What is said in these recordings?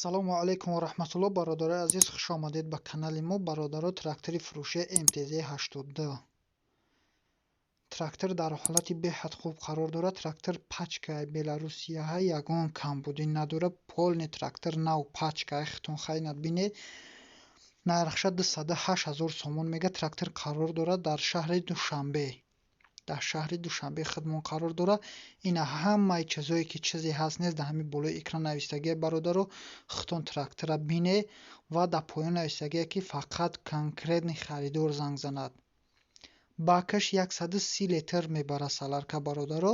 салому алайкум ва раҳматуллоҳ. Бародарои азиз, хуш омадед ба канали мо. Бародаро, трактори фурӯшии МТЗ-82. трактор дар ҳолати беҳад хуб қарор дорад. трактор пачкаи беларусияҳа ягон камбудӣ надорад. полни трактор нав пачкаи хитон хайнат бинед. нархша 208 000 сомон мега. трактор қарор дорад дар шаҳри Душанбе. дар шаҳри Душанбе хидмон қарор дорад. Ина ҳамаи чизое ки чизе ҳаст нест, дар ҳамин болои экран навистагие бародаро хитон трактора бине ва дар поён навистагие ки фақат конкретни харидор занг занад. бакаш 130 литр мебарад саларка бародаро.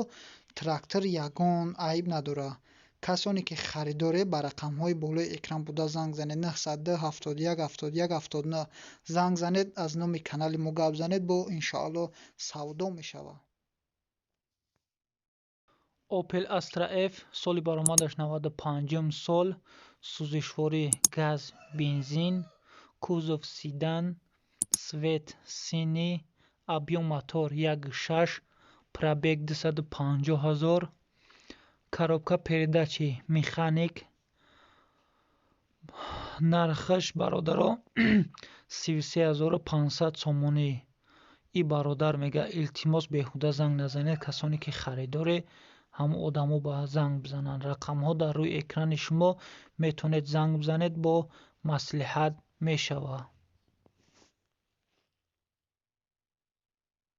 трактор ягон айб надорад. касоне ки харидоре ба рақамҳои болои экран буда занг занед 902 71 71 79 занг занед, аз номи канали мо гап занед, бо иншоалло савдо мешавад. Opel Astra F соли баромадаш 95 сол, сӯзишворӣ газ бензин, кузов седан, свет синӣ, объем мотор 1.6, пробег 250 000, коробка передачи механик. нархаш бародаро 33 500 сомонӣ. И бародар мега илтимос беҳуда занг назанед. касоне ки харидоре ҳам одамо ба занг бизананд. рақамҳо дар рӯи экрани шумо метавонед занг бизанед, бо маслиҳат мешавад.